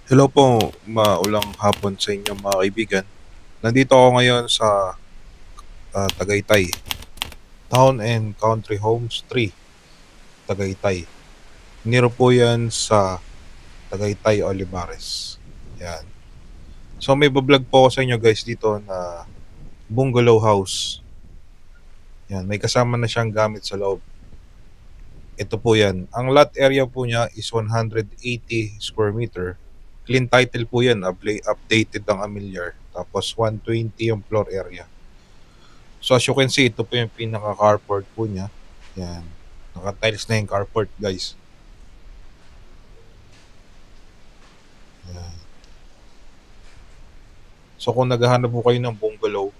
Hello po, maulang hapon sa inyo mga kaibigan. Nandito ako ngayon sa Tagaytay, Town and Country Homes 3, Tagaytay. Niro po yan sa Tagaytay, Olivares. Yan. So may bablog po ako sa inyo guys dito na bungalow house. Yan, may kasama na siyang gamit sa loob. Ito po yan. Ang lot area po niya is 180 square meter. Clean title po yan, updated ang amilyar. Tapos 120 yung floor area. So as you can see, ito po yung pinaka-carport po niya. Yan. Naka-tiles na yung carport guys. Yan. So kung naghahanap po kayo ng bungalow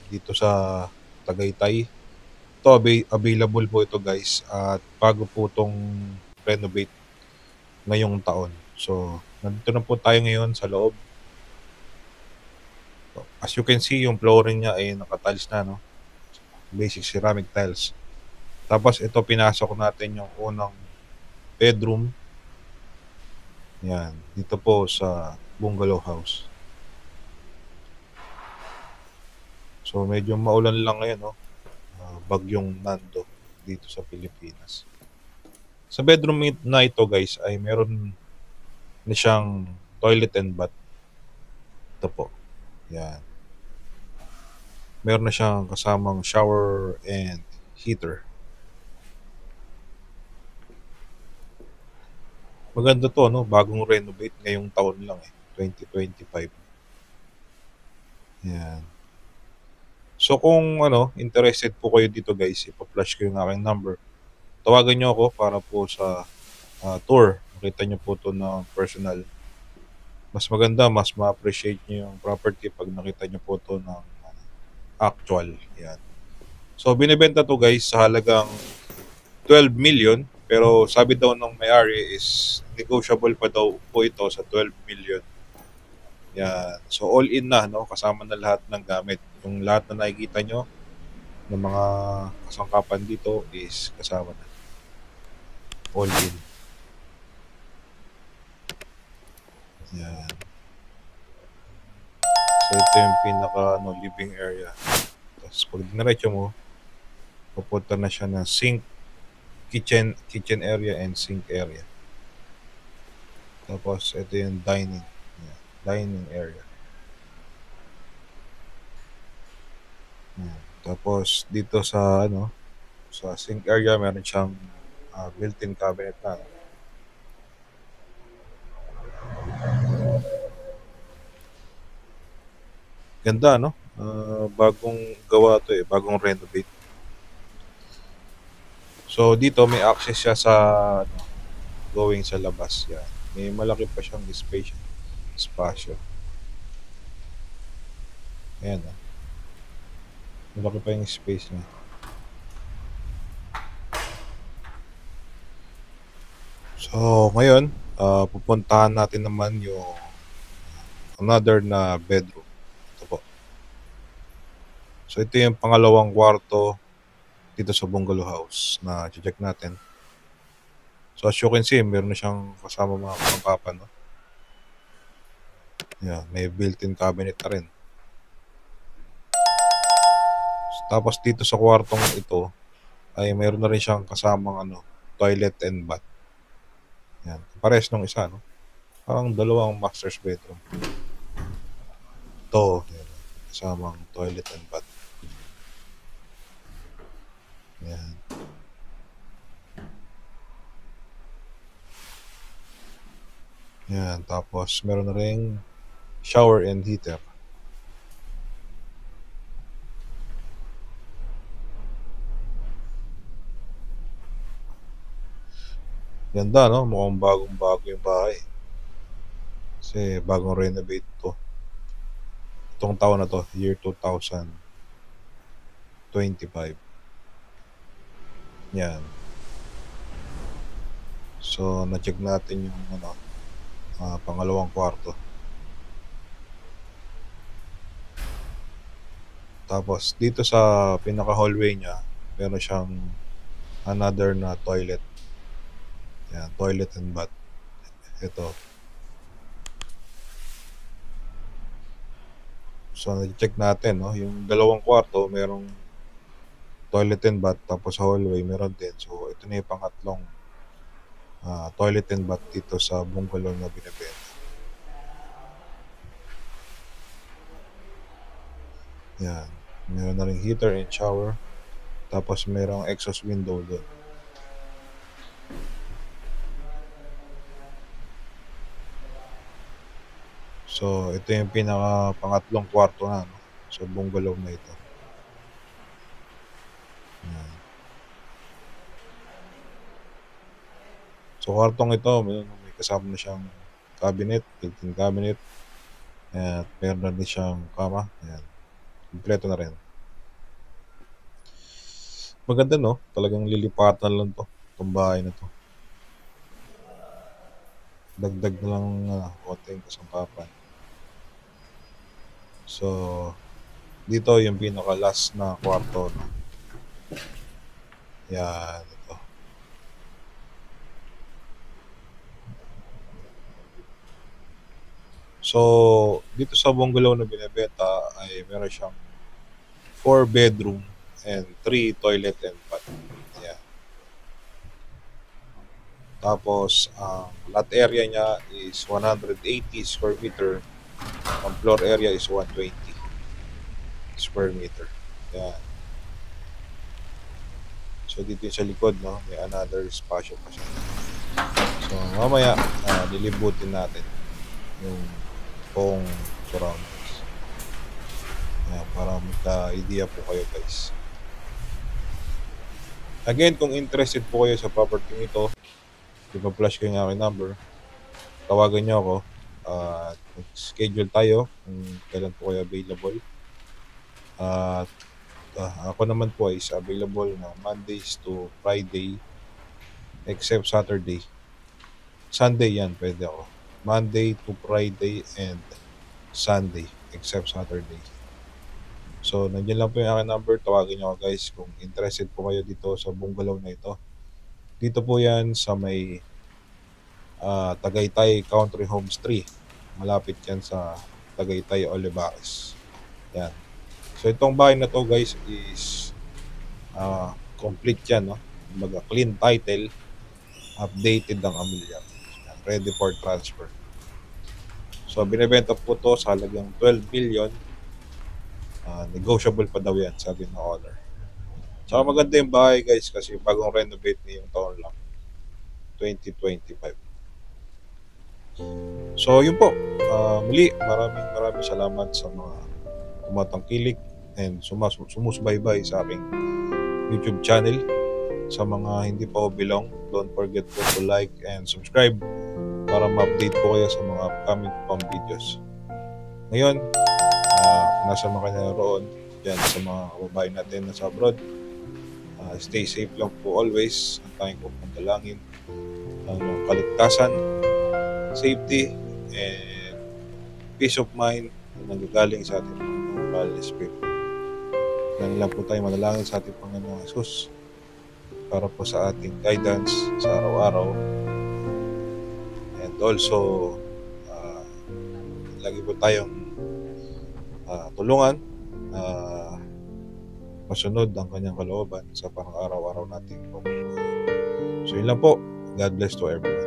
dito sa Tagaytay, ito available po ito guys. At bago po itong renovate ngayong taon. So nandito na po tayo ngayon sa loob. As you can see, yung flooring niya ay naka-tiles na, no? Basic ceramic tiles. Tapos ito pinasok natin yung unang bedroom. Yan, dito po sa bungalow house. So medyo maulan lang ngayon, no? Bagyong Nando dito sa Pilipinas. Sa bedroom na ito guys ay meron na siyang toilet and bath. Ito po. Yan. Meron na siyang kasamang shower and heater. Maganda to, no? Bagong renovate ngayong taon lang 2025. Yan. So kung interested po kayo dito guys, ipa-flash ko yung aking number. Tawagan nyo ako para po sa tour. Makita nyo po to na personal. Mas maganda, mas ma-appreciate nyo yung property pag nakita nyo po to ng actual. Yan. So binibenta to guys sa halagang 12 million. Pero sabi daw ng may-ari is negotiable pa daw po ito sa 12 million. Yan. So all in na, no? Kasama na lahat ng gamit. Yung lahat na nakikita nyo ng mga kasangkapan dito is kasama na. All in. Yan. So ito yung pinaka living area. Tapos pag dinaretso mo, pupunta na siya ng sink, kitchen area and sink area. Tapos ito yung dining. Yan. Dining area. Yan. Tapos dito sa sa sink area meron siyang built-in cabinet na. Ganda, no? Bagong gawa to bagong renovate. So dito may access siya sa going sa labas. Yan. May malaki pa siyang spasyo. Ayan. Malaki pa yung space niya. So ngayon, pupuntahan natin naman yung another na bedroom. Ito po. So ito yung pangalawang kwarto dito sa bungalow house na check natin. So as you can see, meron na siyang kasama mga kasangkapan, no? Yeah, may built-in cabinet na rin. Tapos dito sa kwartong ito ay meron na rin siyang kasamang toilet and bath. Yan, pares nung isa, no? Parang dalawang master's bedroom. Ito, yan, kasamang toilet and bath. Yan. Yan, tapos meron na ring shower and heater. Ganda, no? Mukhang bagong-bago yung bahay. Kasi bagong renovate to. Itong taon na to, year 2025. Yan. So, na-check natin yung pangalawang kwarto. Tapos dito sa pinaka hallway niya, meron siyang another na toilet. Yan, toilet and bath. Ito. So na-check natin, no, yung dalawang kwarto merong toilet and bath, tapos sa hallway meron din. So ito na yung pangatlong toilet and bath dito sa bungalow na binibenta. Yan. Meron na rin heater and shower. Tapos merong exhaust window doon. So ito yung pinaka pangatlong kwarto na, no, sa bungalow na ito. Yan. So kwartong ito, may kasama na siyang cabinet, built-in cabinet. At meron na din siyang kama. Ayan. Kompleto na rin. Maganda, no? Talagang lilipatan lang to. Itong bahay na to. Dagdag na lang konting kasangkapan. So, dito yung pinaka last na kwarto, no? Yan, ito. So, dito sa bungalow na binibenta ay meron siyang 4 bedroom and 3 toilet and bath. Ayan. Tapos, ang lot area niya is 180 square meter. Ang floor area is 120 square meter. Ayan. So, dito yung sa likod, no, may another spasyo pa siya. So, mamaya, lilibutin natin yung buong surroundings. Ayan, para magka-idea po kayo, guys. Again, kung interested po kayo sa property nito, ipa-flash ko yung aking number. Tawagan niyo ako. Schedule tayo kung kailan po kayo available. At ako naman po is available na Mondays to Friday except Saturday. Sunday yan, pwede ako. Monday to Friday and Sunday except Saturday. So, nandiyan lang po yung aking number. Tawagin niyo ako, guys, kung interested po kayo dito sa bungalow na ito. Dito po yan sa may Tagaytay Country Homes 3. Malapit yan sa Tagaytay, Olivares. Yan. So, itong bahay na to, guys, is complete yan, no? Kumbaga, clean title, updated ang amilyar. Ready for transfer. So, binibenta po to sa halagang 12 million. Negotiable pa daw yan, sabi ng owner. Tsaka maganda yung bahay, guys, kasi bagong renovate na yung taon lang. 2025. So, yun po. Muli, maraming salamat sa mga tumatangkilik and sumusubaybay sa aking YouTube channel. Sa mga hindi pa belong, don't forget to like and subscribe para ma-update po kayo sa mga upcoming pang videos. Ngayon, nasa mga naroon dyan sa mga kababayan natin na sa abroad, stay safe lang po always. Ang tanging po pandalangin ang kaligtasan, safety, and peace of mind na nanggagaling sa ating Panginoong Mahal na Espiritu. Yan lang po tayo manalangin sa ating Panginoong Jesus para po sa ating guidance sa araw-araw. And also, lagi po tayong tulungan masunod ang kanyang kalooban sa pang-araw-araw nating pamumuhay. So yun lang po. God bless to everyone.